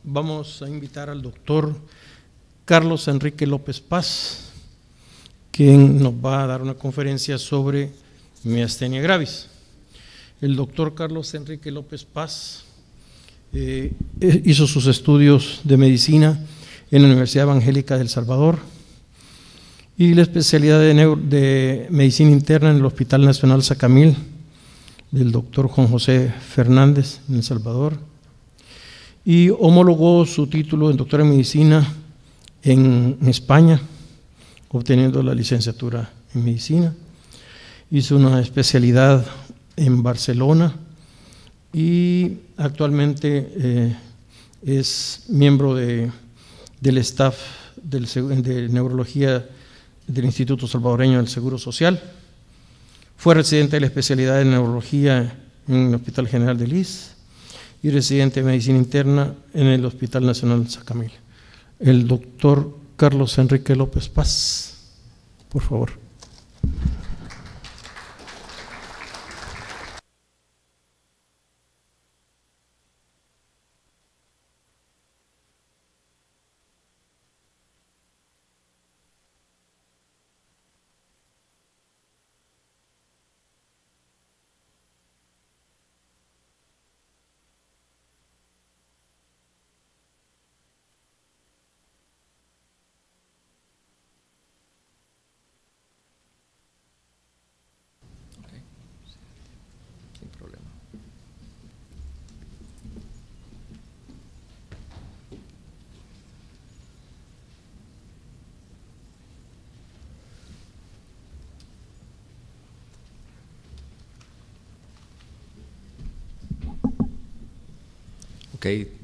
vamos a invitar al doctor Carlos Enrique López Paz, quien nos va a dar una conferencia sobre miastenia gravis. El doctor Carlos Enrique López Paz hizo sus estudios de medicina en la Universidad Evangélica de El Salvador y la especialidad de medicina interna en el Hospital Nacional Sacamil del doctor Juan José Fernández en El Salvador, y homologó su título de doctor en medicina en España, obteniendo la licenciatura en medicina. Hizo una especialidad en Barcelona y actualmente es miembro del staff de neurología del Instituto Salvadoreño del Seguro Social. Fue residente de la especialidad de neurología en el Hospital General de Lis y residente de medicina interna en el Hospital Nacional Sacamil. El doctor Carlos Enrique López Paz, por favor.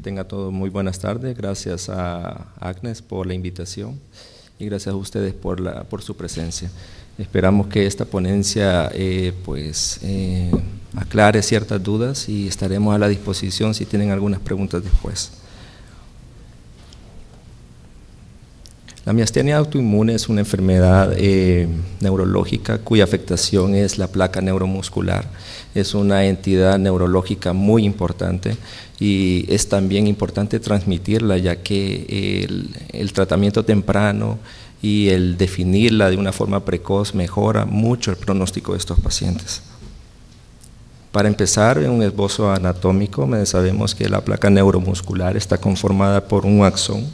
Tenga todo muy buenas tardes. Gracias a Agnes por la invitación y gracias a ustedes por su presencia. Esperamos que esta ponencia aclare ciertas dudas y estaremos a la disposición si tienen algunas preguntas después. La miastenia autoinmune es una enfermedad neurológica cuya afectación es la placa neuromuscular. Es una entidad neurológica muy importante y es también importante transmitirla, ya que el tratamiento temprano y el definirla de una forma precoz mejora mucho el pronóstico de estos pacientes. Para empezar, en un esbozo anatómico, sabemos que la placa neuromuscular está conformada por un axón,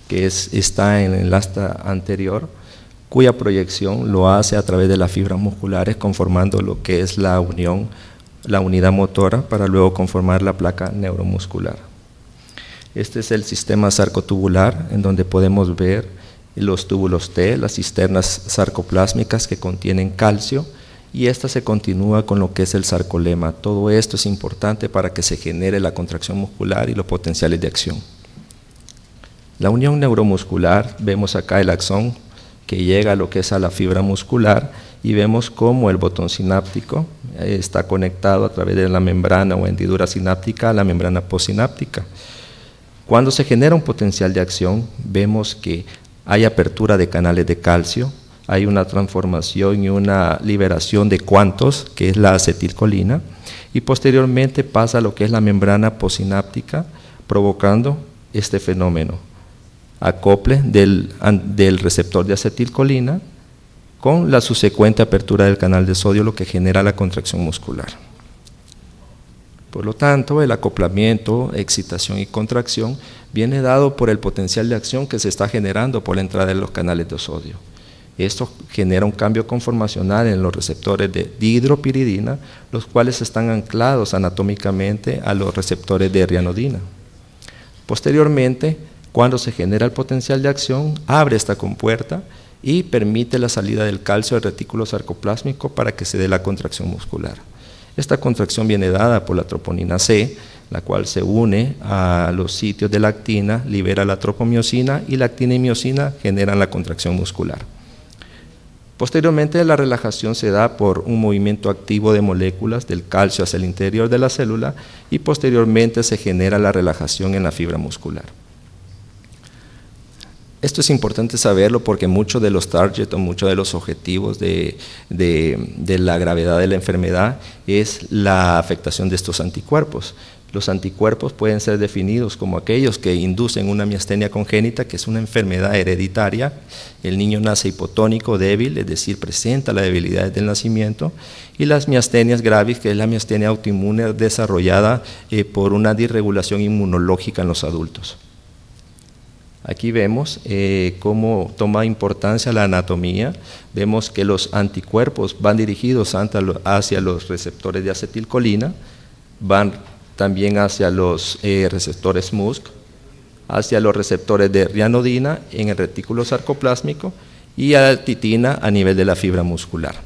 que está en el asta anterior, cuya proyección lo hace a través de las fibras musculares, conformando lo que es la unidad motora, para luego conformar la placa neuromuscular. Este es el sistema sarcotubular, en donde podemos ver los túbulos T, las cisternas sarcoplásmicas que contienen calcio, y esta se continúa con lo que es el sarcolema. Todo esto es importante para que se genere la contracción muscular y los potenciales de acción. La unión neuromuscular, vemos acá el axón que llega a lo que es a la fibra muscular y vemos cómo el botón sináptico está conectado a través de la membrana o hendidura sináptica a la membrana postsináptica. Cuando se genera un potencial de acción, vemos que hay apertura de canales de calcio, hay una transformación y una liberación de cuantos, que es la acetilcolina, y posteriormente pasa a lo que es la membrana postsináptica, provocando este fenómeno. Acople del receptor de acetilcolina con la subsecuente apertura del canal de sodio, lo que genera la contracción muscular. Por lo tanto, el acoplamiento, excitación y contracción viene dado por el potencial de acción que se está generando por la entrada de los canales de sodio. Esto genera un cambio conformacional en los receptores de dihidropiridina, los cuales están anclados anatómicamente a los receptores de rianodina. Posteriormente, cuando se genera el potencial de acción, abre esta compuerta y permite la salida del calcio del retículo sarcoplásmico para que se dé la contracción muscular. Esta contracción viene dada por la troponina C, la cual se une a los sitios de la actina, libera la tropomiosina y la actina y miosina generan la contracción muscular. Posteriormente, la relajación se da por un movimiento activo de moléculas del calcio hacia el interior de la célula y posteriormente se genera la relajación en la fibra muscular. Esto es importante saberlo porque muchos de los targets o muchos de los objetivos de la gravedad de la enfermedad es la afectación de estos anticuerpos. Los anticuerpos pueden ser definidos como aquellos que inducen una miastenia congénita, que es una enfermedad hereditaria. El niño nace hipotónico, débil, es decir, presenta la debilidad desde el nacimiento. Y las miastenias gravis, que es la miastenia autoinmune desarrollada por una disregulación inmunológica en los adultos. Aquí vemos cómo toma importancia la anatomía. Vemos que los anticuerpos van dirigidos hacia los receptores de acetilcolina, van también hacia los receptores MuSK, hacia los receptores de rianodina en el retículo sarcoplásmico y a la titina a nivel de la fibra muscular.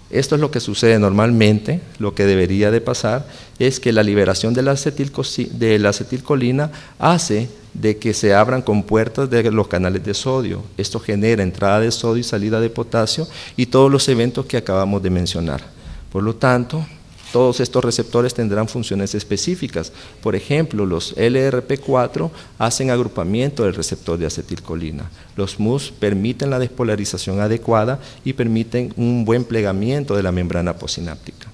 Esto es lo que sucede normalmente. Lo que debería de pasar es que la liberación de la acetilcolina hace de que se abran compuertas de los canales de sodio. Esto genera entrada de sodio y salida de potasio y todos los eventos que acabamos de mencionar. Por lo tanto, todos estos receptores tendrán funciones específicas. Por ejemplo, los LRP4 hacen agrupamiento del receptor de acetilcolina. Los MuSK permiten la despolarización adecuada y permiten un buen plegamiento de la membrana postsináptica.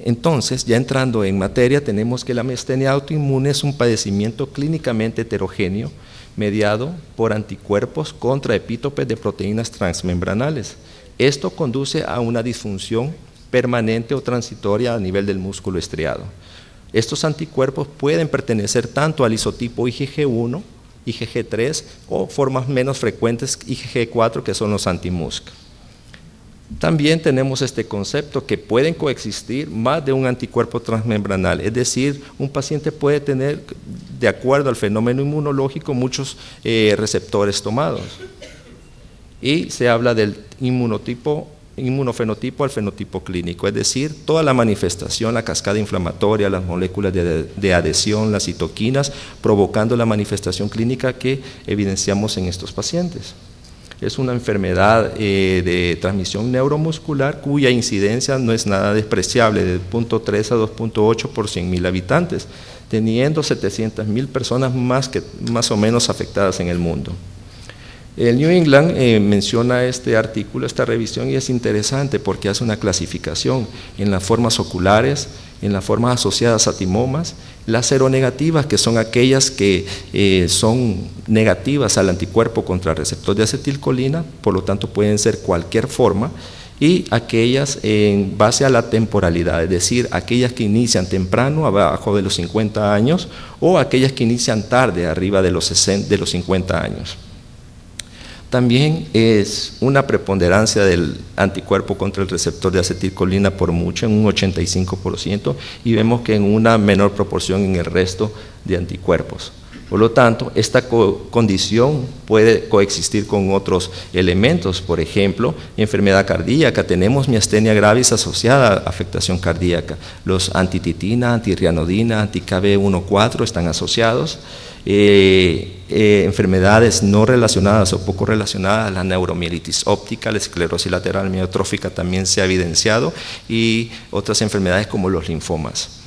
Entonces, ya entrando en materia, tenemos que la miastenia autoinmune es un padecimiento clínicamente heterogéneo mediado por anticuerpos contra epítopes de proteínas transmembranales. Esto conduce a una disfunción permanente o transitoria a nivel del músculo estriado. Estos anticuerpos pueden pertenecer tanto al isotipo IgG1, IgG3 o formas menos frecuentes IgG4, que son los anti-MuSK. También tenemos este concepto que pueden coexistir más de un anticuerpo transmembranal, es decir, un paciente puede tener, de acuerdo al fenómeno inmunológico, muchos receptores tomados. Y se habla del inmunofenotipo al fenotipo clínico, es decir, toda la manifestación, la cascada inflamatoria, las moléculas de adhesión, las citoquinas, provocando la manifestación clínica que evidenciamos en estos pacientes. Es una enfermedad de transmisión neuromuscular cuya incidencia no es nada despreciable, de 0.3 a 2.8 por 100.000 habitantes, teniendo 700.000 personas más o menos afectadas en el mundo. El New England menciona este artículo, esta revisión, y es interesante porque hace una clasificación en las formas oculares, en las formas asociadas a timomas, las seronegativas, que son aquellas que son negativas al anticuerpo contra el receptor de acetilcolina, por lo tanto pueden ser cualquier forma, y aquellas en base a la temporalidad, es decir, aquellas que inician temprano, abajo de los 50 años, o aquellas que inician tarde, arriba de los 50 años. También es una preponderancia del anticuerpo contra el receptor de acetilcolina por mucho, en un 85%, y vemos que en una menor proporción en el resto de anticuerpos. Por lo tanto, esta condición puede coexistir con otros elementos. Por ejemplo, enfermedad cardíaca, tenemos miastenia gravis asociada a afectación cardíaca. Los antititina, antirrianodina, anti-KB1-4 están asociados. Enfermedades no relacionadas o poco relacionadas, la neuromielitis óptica, la esclerosis lateral amiotrófica también se ha evidenciado, y otras enfermedades como los linfomas.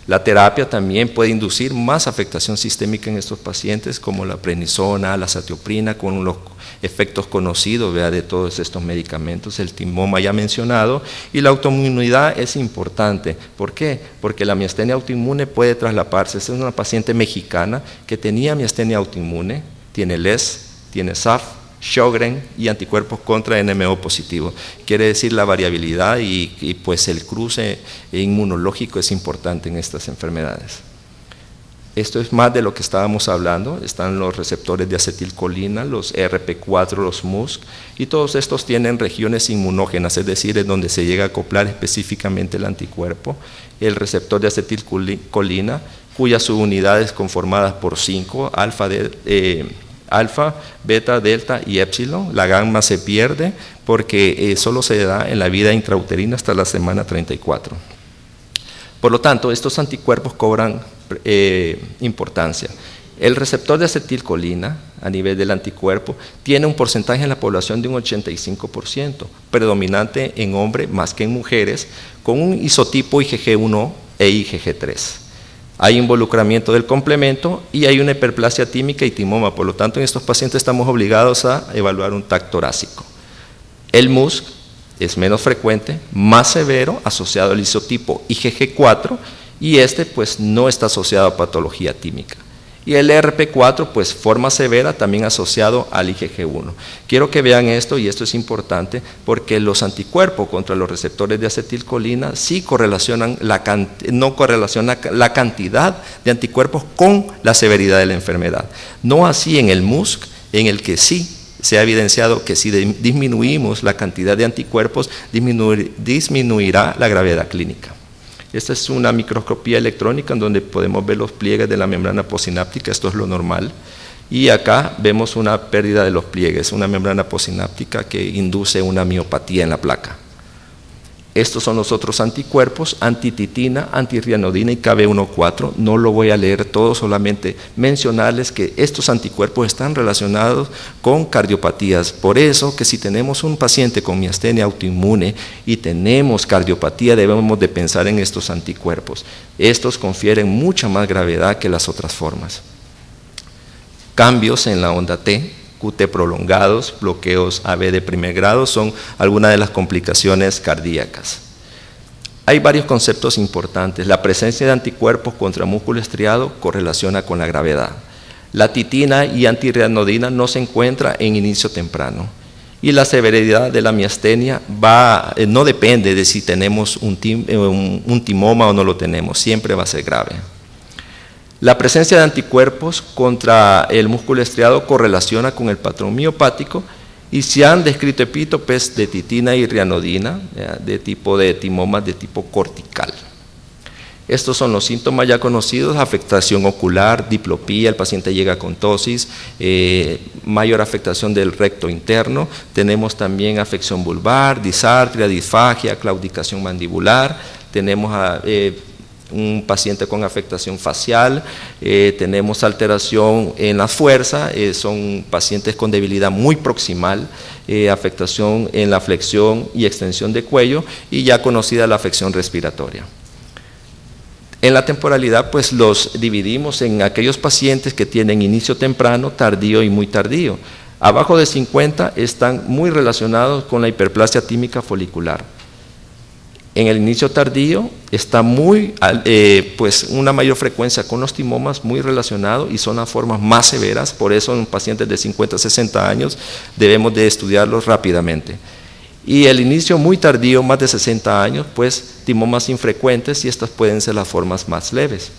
La terapia también puede inducir más afectación sistémica en estos pacientes, como la prednisona, la satioprina, con los efectos conocidos de todos estos medicamentos, el timoma ya mencionado, y la autoinmunidad es importante. ¿Por qué? Porque la miastenia autoinmune puede traslaparse. Esta es una paciente mexicana que tenía miastenia autoinmune, tiene LES, tiene SAF, Sjögren y anticuerpos contra NMO positivo. Quiere decir la variabilidad y pues el cruce inmunológico es importante en estas enfermedades. Esto es más de lo que estábamos hablando. Están los receptores de acetilcolina, los RP4, los MuSK, y todos estos tienen regiones inmunógenas, es decir, en donde se llega a acoplar específicamente el anticuerpo. El receptor de acetilcolina, cuyas subunidades conformadas por 5, alfa, beta, delta y épsilon. La gamma se pierde porque solo se da en la vida intrauterina hasta la semana 34. Por lo tanto, estos anticuerpos cobran importancia. El receptor de acetilcolina a nivel del anticuerpo tiene un porcentaje en la población de un 85%, predominante en hombres más que en mujeres, con un isotipo IgG1 e IgG3. Hay involucramiento del complemento y hay una hiperplasia tímica y timoma. Por lo tanto, en estos pacientes estamos obligados a evaluar un TAC torácico. El MuSK es menos frecuente, más severo, asociado al isotipo IgG4, y pues no está asociado a patología tímica. Y el ERP4, pues forma severa, también asociado al IgG1. Quiero que vean esto, y esto es importante, porque los anticuerpos contra los receptores de acetilcolina sí correlacionan no correlacionan la cantidad de anticuerpos con la severidad de la enfermedad. No así en el MuSK, en el que sí se ha evidenciado que si disminuimos la cantidad de anticuerpos, disminuirá la gravedad clínica. Esta es una microscopía electrónica en donde podemos ver los pliegues de la membrana postsináptica, esto es lo normal, y acá vemos una pérdida de los pliegues, una membrana postsináptica que induce una miopatía en la placa. Estos son los otros anticuerpos, antititina, antirrianodina y KB1,4. No lo voy a leer todo, solamente mencionarles que estos anticuerpos están relacionados con cardiopatías. Por eso que si tenemos un paciente con miastenia autoinmune y tenemos cardiopatía, debemos de pensar en estos anticuerpos. Estos confieren mucha más gravedad que las otras formas. Cambios en la onda T, QT prolongados, bloqueos AB de primer grado son algunas de las complicaciones cardíacas. Hay varios conceptos importantes. La presencia de anticuerpos contra músculo estriado correlaciona con la gravedad. La titina y antirrianodina no se encuentra en inicio temprano. Y la severidad de la miastenia no depende de si tenemos un timoma o no lo tenemos, siempre va a ser grave. La presencia de anticuerpos contra el músculo estriado correlaciona con el patrón miopático y se han descrito epítopes de titina y rianodina de timomas de tipo cortical. Estos son los síntomas ya conocidos: afectación ocular, diplopía, el paciente llega con tosis, mayor afectación del recto interno, tenemos también afección vulvar, disartria, disfagia, claudicación mandibular, tenemos un paciente con afectación facial, tenemos alteración en la fuerza, son pacientes con debilidad muy proximal, afectación en la flexión y extensión de cuello y ya conocida la afección respiratoria. En la temporalidad, pues los dividimos en aquellos pacientes que tienen inicio temprano, tardío y muy tardío. Abajo de 50 están muy relacionados con la hiperplasia tímica folicular. En el inicio tardío está pues una mayor frecuencia con los timomas, muy relacionado, y son las formas más severas. Por eso en pacientes de 50 a 60 años debemos de estudiarlos rápidamente. Y el inicio muy tardío, más de 60 años, pues timomas infrecuentes, y estas pueden ser las formas más leves.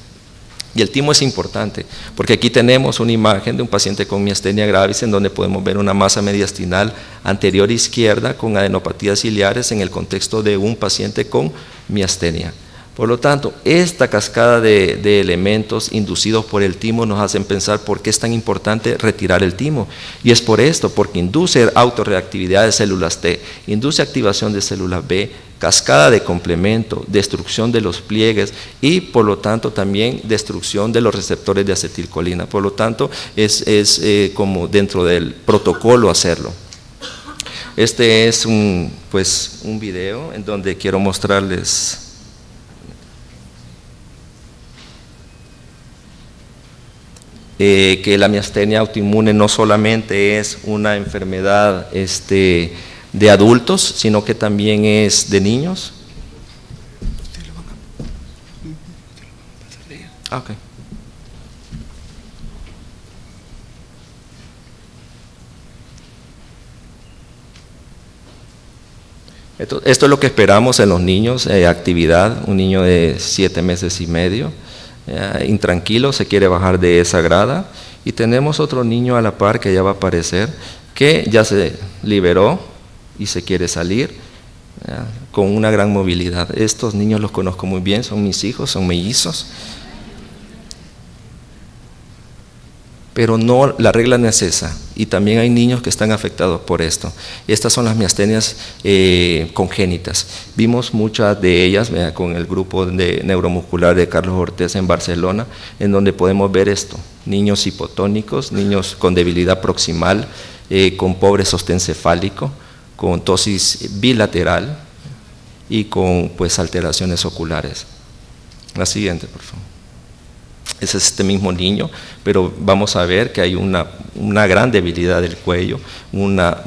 Y el timo es importante, porque aquí tenemos una imagen de un paciente con miastenia gravis en donde podemos ver una masa mediastinal anterior izquierda con adenopatías ciliares en el contexto de un paciente con miastenia. Por lo tanto, esta cascada de elementos inducidos por el timo nos hacen pensar por qué es tan importante retirar el timo. Y es por esto, porque induce autorreactividad de células T, induce activación de células B, cascada de complemento, destrucción de los pliegues y por lo tanto también destrucción de los receptores de acetilcolina. Por lo tanto, es como dentro del protocolo hacerlo. Este es un video en donde quiero mostrarles que la miastenia autoinmune no solamente es una enfermedad de adultos, sino que también es de niños. Okay. Esto es lo que esperamos en los niños, actividad, un niño de 7 meses y medio, intranquilo, se quiere bajar de esa grada, y tenemos otro niño a la par que ya va a aparecer, que ya se liberó y se quiere salir, con una gran movilidad. Estos niños los conozco muy bien, son mis hijos, son mellizos. Pero no, la regla no es esa, y también hay niños que están afectados por esto. Estas son las miastenias congénitas. Vimos muchas de ellas con el grupo de neuromuscular de Carlos Ortiz en Barcelona, en donde podemos ver esto: niños hipotónicos, niños con debilidad proximal, con pobre sostén cefálico, con tosis bilateral y con alteraciones oculares. La siguiente, por favor. Es este mismo niño, pero vamos a ver que hay una gran debilidad del cuello, una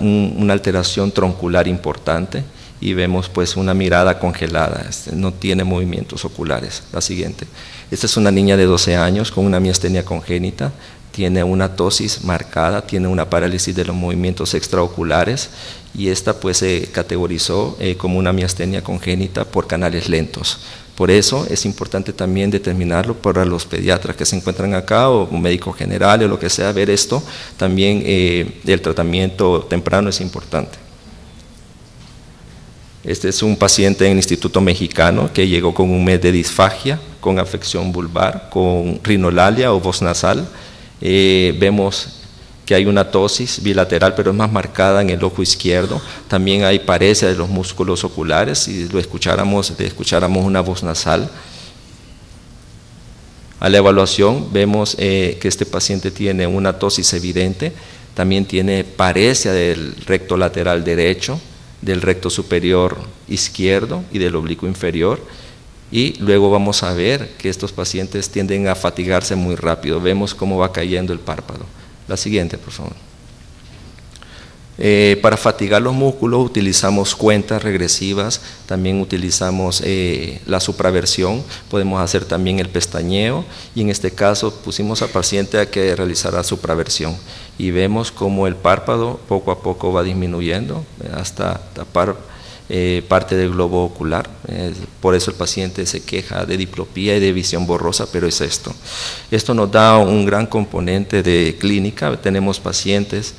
alteración troncular importante, y vemos pues una mirada congelada, no tiene movimientos oculares. La siguiente. Esta es una niña de 12 años con una miastenia congénita, tiene una ptosis marcada, tiene una parálisis de los movimientos extraoculares y esta pues se categorizó como una miastenia congénita por canales lentos. Por eso es importante también determinarlo para los pediatras que se encuentran acá o un médico general o lo que sea, ver esto. También el tratamiento temprano es importante. Este es un paciente en el Instituto Mexicano que llegó con un mes de disfagia, con afección vulvar, con rinolalia o voz nasal. Vemos que hay una ptosis bilateral, pero es más marcada en el ojo izquierdo. También hay paresia de los músculos oculares, si lo escucháramos una voz nasal. A la evaluación vemos que este paciente tiene una ptosis evidente, también tiene paresia del recto lateral derecho, del recto superior izquierdo y del oblicuo inferior. Y luego vamos a ver que estos pacientes tienden a fatigarse muy rápido. Vemos cómo va cayendo el párpado. La siguiente, por favor. Para fatigar los músculos utilizamos cuentas regresivas, también utilizamos la supraversión, podemos hacer también el pestañeo y en este caso pusimos al paciente a que realizara supraversión y vemos cómo el párpado poco a poco va disminuyendo hasta tapar parte del globo ocular. Por eso el paciente se queja de diplopía y de visión borrosa, pero es esto. Esto nos da un gran componente de clínica. Tenemos pacientes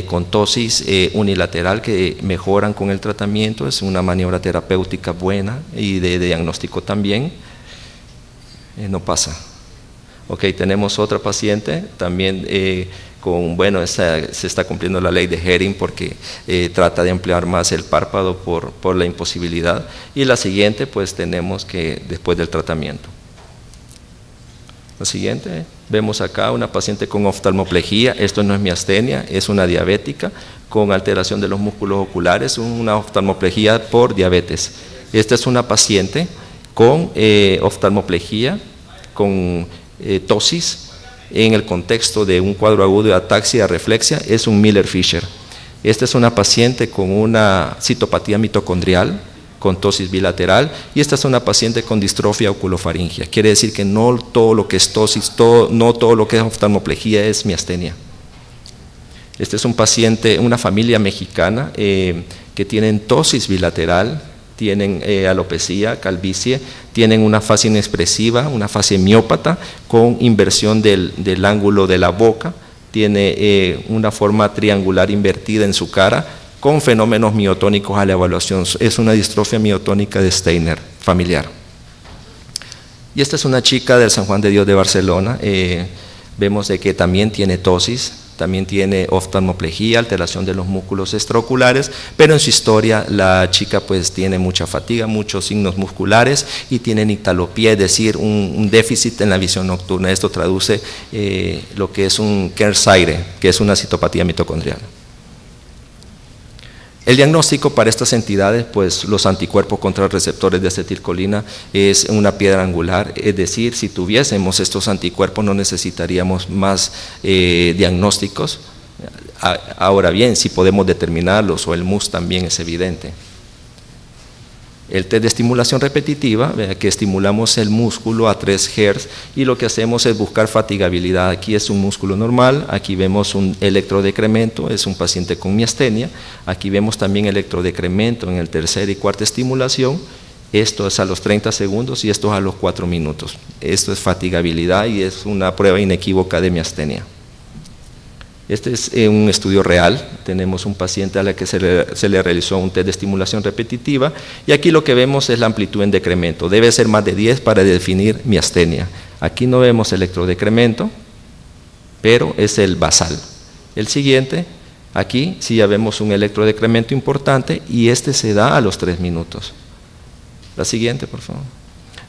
con ptosis unilateral que mejoran con el tratamiento, es una maniobra terapéutica buena y de diagnóstico también. No pasa. Ok, tenemos otra paciente también se está cumpliendo la ley de Hering porque trata de ampliar más el párpado por la imposibilidad. Y la siguiente, pues tenemos que después del tratamiento. La siguiente, vemos acá una paciente con oftalmoplegia, esto no es miastenia, es una diabética con alteración de los músculos oculares, una oftalmoplegia por diabetes. Esta es una paciente con oftalmoplegia, con ptosis, en el contexto de un cuadro agudo de ataxia reflexia, es un Miller-Fisher. Esta es una paciente con una citopatía mitocondrial, con ptosis bilateral, y esta es una paciente con distrofia oculofaringia. Quiere decir que no todo lo que es ptosis, no todo lo que es oftalmoplegia es miastenia. Este es un paciente, una familia mexicana que tienen ptosis bilateral, tienen alopecia, calvicie, tienen una fase inexpresiva, una fase miópata con inversión del ángulo de la boca, tiene una forma triangular invertida en su cara con fenómenos miotónicos a la evaluación. Es una distrofia miotónica de Steiner familiar. Y esta es una chica del San Juan de Dios de Barcelona, vemos de que también tiene ptosis, también tiene oftalmoplegia, alteración de los músculos extraoculares, pero en su historia la chica pues tiene mucha fatiga, muchos signos musculares y tiene nictalopía, es decir, un déficit en la visión nocturna. Esto traduce lo que es un Kearns-Sayre, que es una citopatía mitocondrial. El diagnóstico para estas entidades, pues los anticuerpos contra receptores de acetilcolina es una piedra angular, es decir, si tuviésemos estos anticuerpos no necesitaríamos más diagnósticos. Ahora bien, si podemos determinarlos o el MUS también es evidente. El test de estimulación repetitiva, que estimulamos el músculo a 3 Hz y lo que hacemos es buscar fatigabilidad. Aquí es un músculo normal, aquí vemos un electrodecremento, es un paciente con miastenia, aquí vemos también electrodecremento en el tercer y cuarta estimulación, esto es a los 30 segundos y esto es a los 4 minutos. Esto es fatigabilidad y es una prueba inequívoca de miastenia. Este es un estudio real, tenemos un paciente a la que se le realizó un test de estimulación repetitiva y aquí lo que vemos es la amplitud en decremento, debe ser más de 10 para definir miastenia. Aquí no vemos electrodecremento, pero es el basal. El siguiente, aquí sí ya vemos un electrodecremento importante y este se da a los 3 minutos. La siguiente, por favor.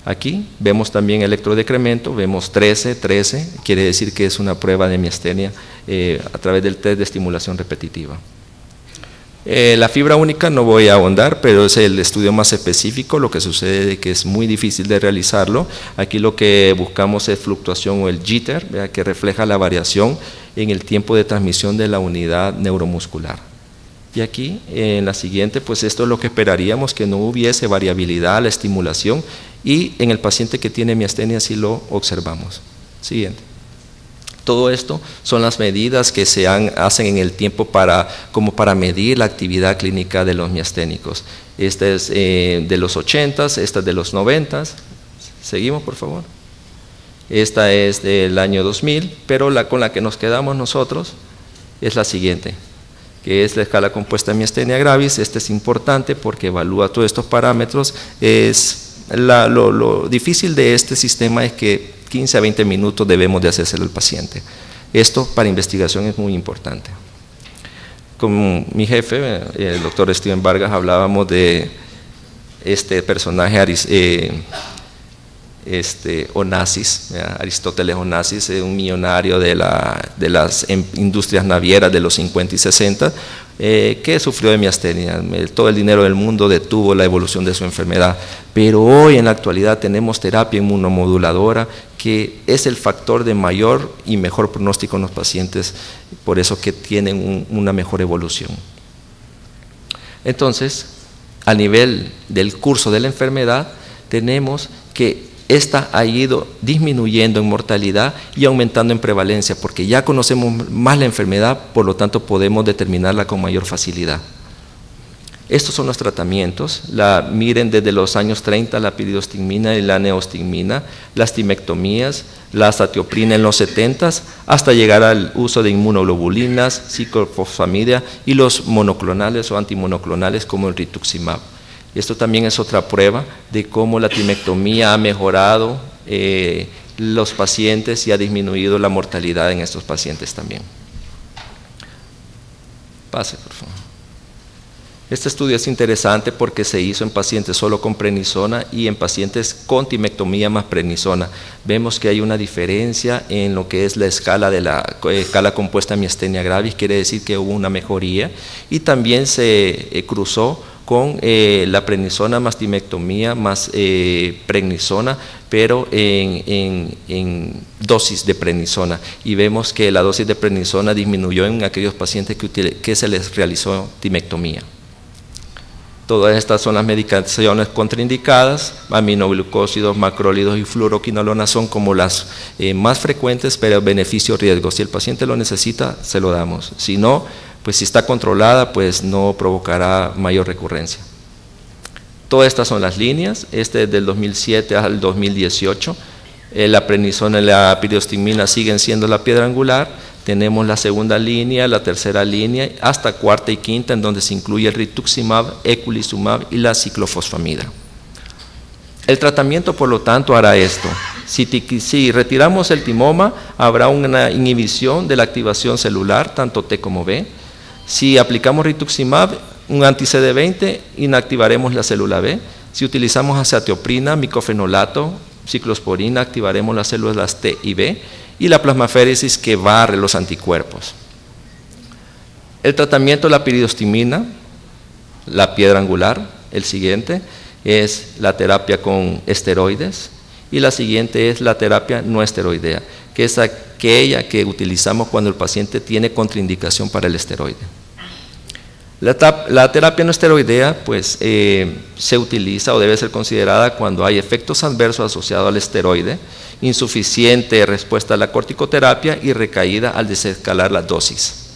Aquí vemos también electrodecremento, vemos 13, quiere decir que es una prueba de miastenia a través del test de estimulación repetitiva. La fibra única no voy a ahondar, pero es el estudio más específico, lo que sucede es que es muy difícil de realizarlo. Aquí lo que buscamos es fluctuación o el jitter, que refleja la variación en el tiempo de transmisión de la unidad neuromuscular. Y aquí, en la siguiente, pues esto es lo que esperaríamos, que no hubiese variabilidad, la estimulación, y en el paciente que tiene miastenia sí lo observamos. Siguiente. Todo esto son las medidas que se hacen en el tiempo como para medir la actividad clínica de los miasténicos. Esta es de los 80s, esta es de los 90s. Seguimos, por favor. Esta es del año 2000, pero con la que nos quedamos nosotros es la siguiente, que es la escala compuesta de miastenia gravis. Este es importante porque evalúa todos estos parámetros. Lo difícil de este sistema es que 15 a 20 minutos debemos de hacérselo al paciente. Esto para investigación es muy importante. Con mi jefe, el doctor Steven Vargas, hablábamos de este personaje Onassis, Aristóteles Onassis, un millonario de las industrias navieras de los 50 y 60, que sufrió de miastenia. Todo el dinero del mundo detuvo la evolución de su enfermedad, pero hoy en la actualidad tenemos terapia inmunomoduladora, que es el factor de mayor y mejor pronóstico en los pacientes, por eso que tienen una mejor evolución. Entonces, a nivel del curso de la enfermedad, tenemos que esta ha ido disminuyendo en mortalidad y aumentando en prevalencia, porque ya conocemos más la enfermedad, por lo tanto podemos determinarla con mayor facilidad. Estos son los tratamientos. Miren desde los años 30 la piridostigmina y la neostigmina, las timectomías, la azatioprina en los 70s, hasta llegar al uso de inmunoglobulinas, ciclofosfamida y los monoclonales o antimonoclonales como el rituximab. Esto también es otra prueba de cómo la timectomía ha mejorado los pacientes y ha disminuido la mortalidad en estos pacientes también. Pase, por favor. Este estudio es interesante porque se hizo en pacientes solo con prednisona y en pacientes con timectomía más prednisona. Vemos que hay una diferencia en lo que es la escala de la escala compuesta de miastenia gravis, quiere decir que hubo una mejoría, y también se cruzó con la prednisona más timectomía más prednisona, pero en dosis de prednisona, y vemos que la dosis de prednisona disminuyó en aquellos pacientes que se les realizó timectomía. Todas estas son las medicaciones contraindicadas. Aminoglucósidos, macrólidos y fluoroquinolona son como las más frecuentes, pero beneficio-riesgo. Si el paciente lo necesita, se lo damos. Si no, pues si está controlada, pues no provocará mayor recurrencia. Todas estas son las líneas. Este es del 2007 al 2018. La prednisona y la piridostigmina siguen siendo la piedra angular. Tenemos la segunda línea, la tercera línea, hasta cuarta y quinta, en donde se incluye el rituximab, eculizumab y la ciclofosfamida. El tratamiento, por lo tanto, hará esto. Si retiramos el timoma, habrá una inhibición de la activación celular, tanto T como B. Si aplicamos rituximab, un anti-CD20, inactivaremos la célula B. Si utilizamos azatioprina, micofenolato, ciclosporina, activaremos las células T y B, y la plasmaféresis que barre los anticuerpos. El tratamiento de la piridostigmina, la piedra angular, el siguiente es la terapia con esteroides, y la siguiente es la terapia no esteroidea, que es aquella que utilizamos cuando el paciente tiene contraindicación para el esteroide. La terapia no esteroidea pues, se utiliza o debe ser considerada cuando hay efectos adversos asociados al esteroide, insuficiente respuesta a la corticoterapia y recaída al desescalar la dosis.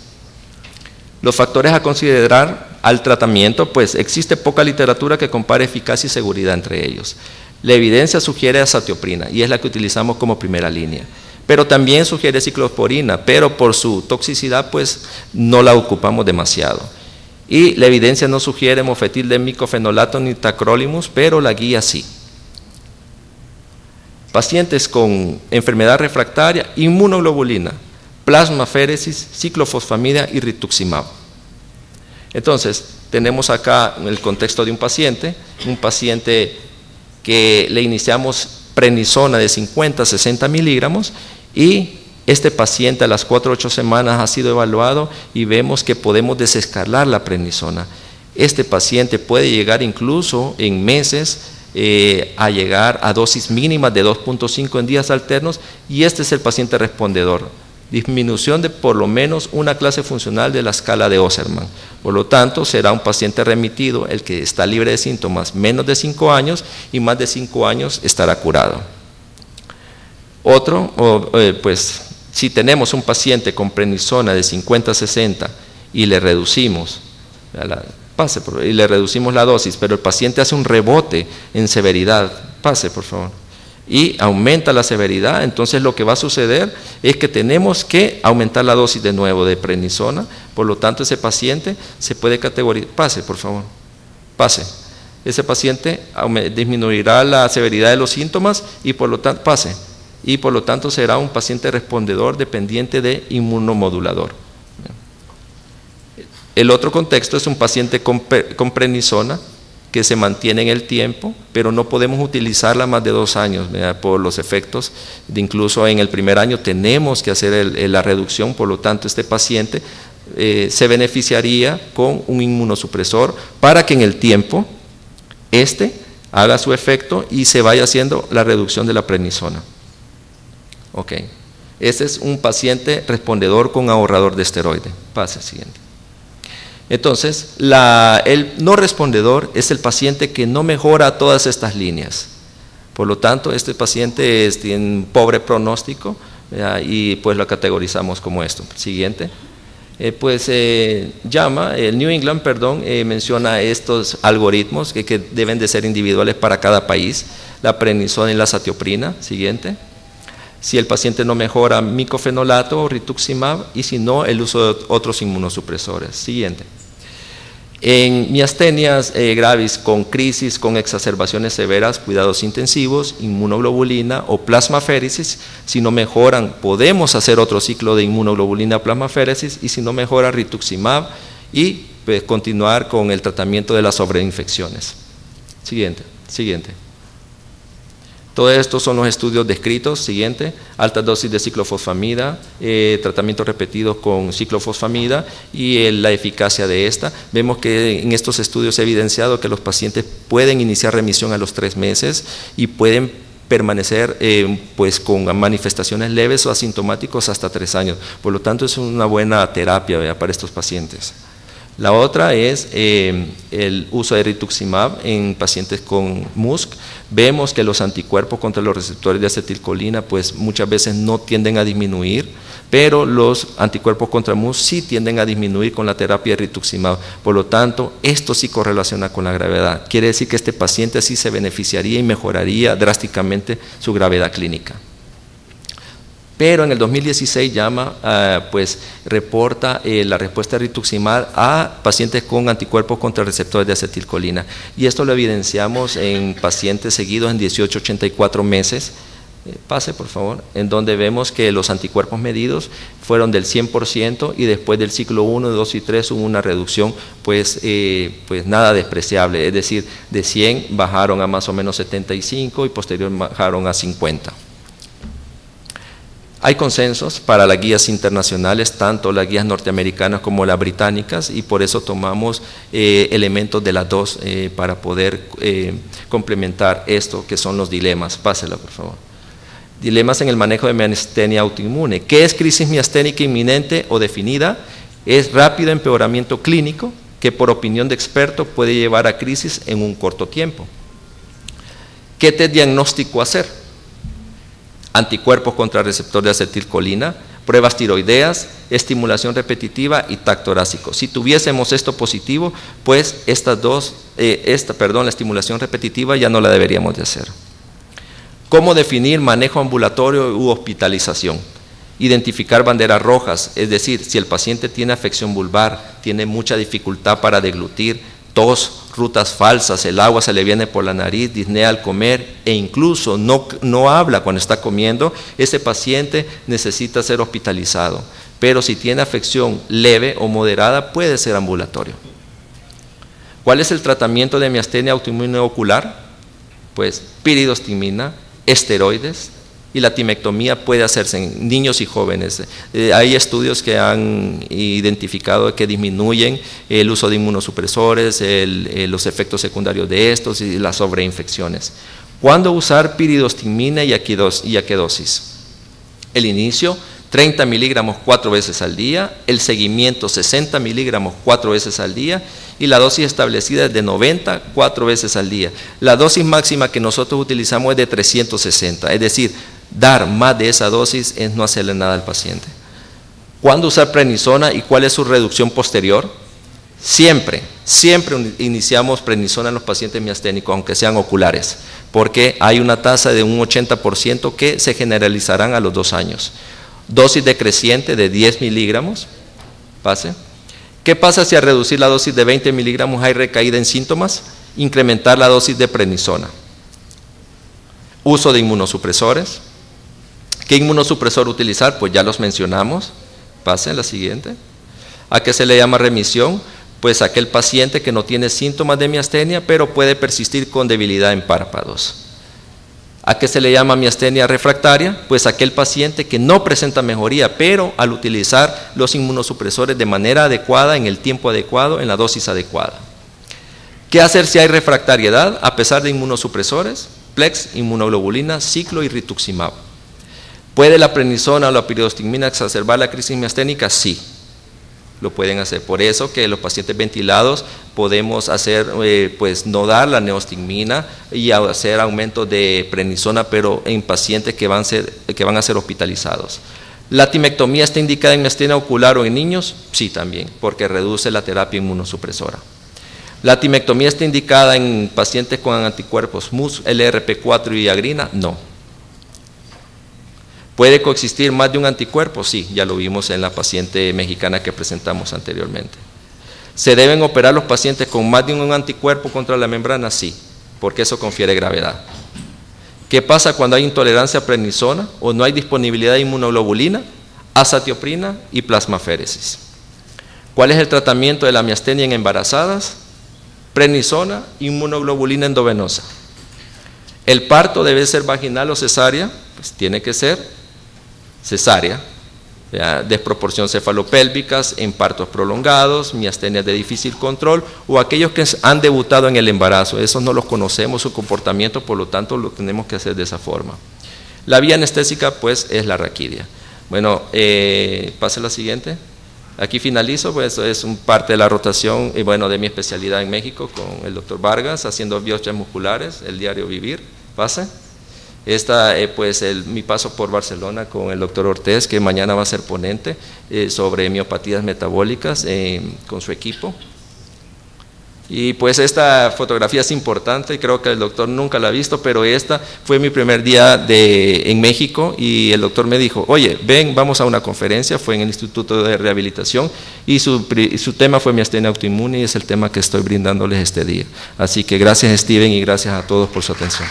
Los factores a considerar al tratamiento, pues existe poca literatura que compare eficacia y seguridad entre ellos. La evidencia sugiere azatioprina y es la que utilizamos como primera línea, pero también sugiere ciclosporina, pero por su toxicidad pues no la ocupamos demasiado. Y la evidencia no sugiere mofetil de micofenolato ni tacrolimus, pero la guía sí. Pacientes con enfermedad refractaria, inmunoglobulina, plasmaféresis, ciclofosfamida y rituximab. Entonces, tenemos acá el contexto de un paciente que le iniciamos prednisona de 50 a 60 miligramos, y este paciente a las 4 a 8 semanas ha sido evaluado y vemos que podemos desescalar la prednisona. Este paciente puede llegar incluso en meses a llegar a dosis mínimas de 2.5 en días alternos, y este es el paciente respondedor. disminución de por lo menos una clase funcional de la escala de Osserman. Por lo tanto, será un paciente remitido el que está libre de síntomas menos de 5 años y más de 5 años estará curado. Pues si tenemos un paciente con prednisona de 50 a 60 y le reducimos la dosis, pero el paciente hace un rebote en severidad, pase por favor, y aumenta la severidad, entonces lo que va a suceder es que tenemos que aumentar la dosis de nuevo de prednisona. Por lo tanto, ese paciente se puede categorizar, pase por favor, pase, ese paciente disminuirá la severidad de los síntomas y por lo tanto será un paciente respondedor dependiente de inmunomodulador. El otro contexto es un paciente con prednisona que se mantiene en el tiempo, pero no podemos utilizarla más de 2 años, ¿verdad? Por los efectos, incluso en el primer año tenemos que hacer la reducción. Por lo tanto, este paciente se beneficiaría con un inmunosupresor para que en el tiempo haga su efecto y se vaya haciendo la reducción de la prednisona. Ok, este es un paciente respondedor con ahorrador de esteroide. Pase siguiente. Entonces, el no respondedor es el paciente que no mejora todas estas líneas. Por lo tanto, este paciente tiene un pobre pronóstico, ¿verdad? Y pues lo categorizamos como esto. Siguiente. El New England, menciona estos algoritmos que deben de ser individuales para cada país: la prednisona y la satioprina. Siguiente. Si el paciente no mejora, micofenolato o rituximab, y si no, el uso de otros inmunosupresores. Siguiente. En miastenias gravis con crisis, con exacerbaciones severas, cuidados intensivos, inmunoglobulina o plasmaféresis. Si no mejoran, podemos hacer otro ciclo de inmunoglobulina plasmaféresis, y si no mejora, rituximab, y pues, continuar con el tratamiento de las sobreinfecciones. Siguiente. Todo esto son los estudios descritos. Siguiente, alta dosis de ciclofosfamida, tratamiento repetido con ciclofosfamida y la eficacia de esta. Vemos que en estos estudios se ha evidenciado que los pacientes pueden iniciar remisión a los 3 meses y pueden permanecer pues con manifestaciones leves o asintomáticos hasta 3 años. Por lo tanto, es una buena terapia, ¿verdad?, para estos pacientes. La otra es el uso de rituximab en pacientes con MuSK. Vemos que los anticuerpos contra los receptores de acetilcolina pues muchas veces no tienden a disminuir, pero los anticuerpos contra MuSK sí tienden a disminuir con la terapia de rituximab. Por lo tanto, esto sí correlaciona con la gravedad. Quiere decir que este paciente sí se beneficiaría y mejoraría drásticamente su gravedad clínica. Pero en el 2016 reporta la respuesta de rituximab a pacientes con anticuerpos contra receptores de acetilcolina. Y esto lo evidenciamos en pacientes seguidos en 18-84 meses. Pase, por favor, en donde vemos que los anticuerpos medidos fueron del 100% y después del ciclo 1, 2 y 3 hubo una reducción pues nada despreciable. Es decir, de 100 bajaron a más o menos 75 y posteriormente bajaron a 50. Hay consensos para las guías internacionales, tanto las guías norteamericanas como las británicas, y por eso tomamos elementos de las dos para poder complementar esto que son los dilemas. Pásela, por favor. Dilemas en el manejo de miastenia autoinmune. ¿Qué es crisis miasténica inminente o definida? Es rápido empeoramiento clínico que por opinión de experto puede llevar a crisis en un corto tiempo. ¿Qué diagnóstico hacer? Anticuerpos contra receptor de acetilcolina, pruebas tiroideas, estimulación repetitiva y TAC torácico. Si tuviésemos esto positivo, pues la estimulación repetitiva ya no la deberíamos de hacer. ¿Cómo definir manejo ambulatorio u hospitalización? Identificar banderas rojas, es decir, si el paciente tiene afección vulvar, tiene mucha dificultad para deglutir, tos, rutas falsas, el agua se le viene por la nariz, disnea al comer e incluso no habla cuando está comiendo, ese paciente necesita ser hospitalizado. Pero si tiene afección leve o moderada, puede ser ambulatorio. ¿Cuál es el tratamiento de miastenia autoinmune ocular? Pues piridostigmina, esteroides, y la timectomía puede hacerse en niños y jóvenes. Hay estudios que han identificado que disminuyen el uso de inmunosupresores, los efectos secundarios de estos y las sobreinfecciones. ¿Cuándo usar piridostigmina y aquidosis? El inicio 30 miligramos 4 veces al día, el seguimiento 60 miligramos 4 veces al día y la dosis establecida es de 90 4 veces al día. La dosis máxima que nosotros utilizamos es de 360, es decir, dar más de esa dosis es no hacerle nada al paciente. ¿Cuándo usar prednisona y cuál es su reducción posterior? Siempre iniciamos prednisona en los pacientes miasténicos, aunque sean oculares, porque hay una tasa de un 80% que se generalizarán a los 2 años. Dosis decreciente de 10 miligramos, pase. ¿Qué pasa si al reducir la dosis de 20 miligramos hay recaída en síntomas? Incrementar la dosis de prednisona. Uso de inmunosupresores. ¿Qué inmunosupresor utilizar? Pues ya los mencionamos. Pase, la siguiente. ¿A qué se le llama remisión? Pues aquel paciente que no tiene síntomas de miastenia, pero puede persistir con debilidad en párpados. ¿A qué se le llama miastenia refractaria? Pues aquel paciente que no presenta mejoría, pero al utilizar los inmunosupresores de manera adecuada, en el tiempo adecuado, en la dosis adecuada. ¿Qué hacer si hay refractariedad a pesar de inmunosupresores? Plex, inmunoglobulina, ciclo y rituximab. ¿Puede la prednisona o la piridostigmina exacerbar la crisis miasténica? Sí, lo pueden hacer. Por eso que los pacientes ventilados podemos hacer, pues no dar la neostigmina y hacer aumento de prednisona, pero en pacientes que van a ser hospitalizados. ¿La timectomía está indicada en miastenia ocular o en niños? Sí, también, porque reduce la terapia inmunosupresora. ¿La timectomía está indicada en pacientes con anticuerpos MUS, LRP4 y viagrina? No. ¿Puede coexistir más de un anticuerpo? Sí, ya lo vimos en la paciente mexicana que presentamos anteriormente. ¿Se deben operar los pacientes con más de un anticuerpo contra la membrana? Sí, porque eso confiere gravedad. ¿Qué pasa cuando hay intolerancia a prednisona o no hay disponibilidad de inmunoglobulina, azatioprina y plasmaféresis? ¿Cuál es el tratamiento de la miastenia en embarazadas? Prednisona, inmunoglobulina endovenosa. ¿El parto debe ser vaginal o cesárea? Pues tiene que ser cesárea, desproporción cefalopélvicas en partos prolongados, miastenias de difícil control o aquellos que han debutado en el embarazo. Esos no los conocemos, su comportamiento, por lo tanto lo tenemos que hacer de esa forma. La vía anestésica pues es la raquidia. Bueno, pase la siguiente. Aquí finalizo, pues es parte de la rotación y bueno, de mi especialidad en México con el doctor Vargas, haciendo biopsias musculares, el diario vivir. Pase. Esta, pues mi paso por Barcelona con el doctor Ortiz, que mañana va a ser ponente sobre miopatías metabólicas con su equipo. Y pues esta fotografía es importante, creo que el doctor nunca la ha visto, pero esta fue mi primer día en México y el doctor me dijo, oye, ven, vamos a una conferencia, fue en el Instituto de Rehabilitación y su tema fue miastenia autoinmune y es el tema que estoy brindándoles este día. Así que gracias Steven y gracias a todos por su atención.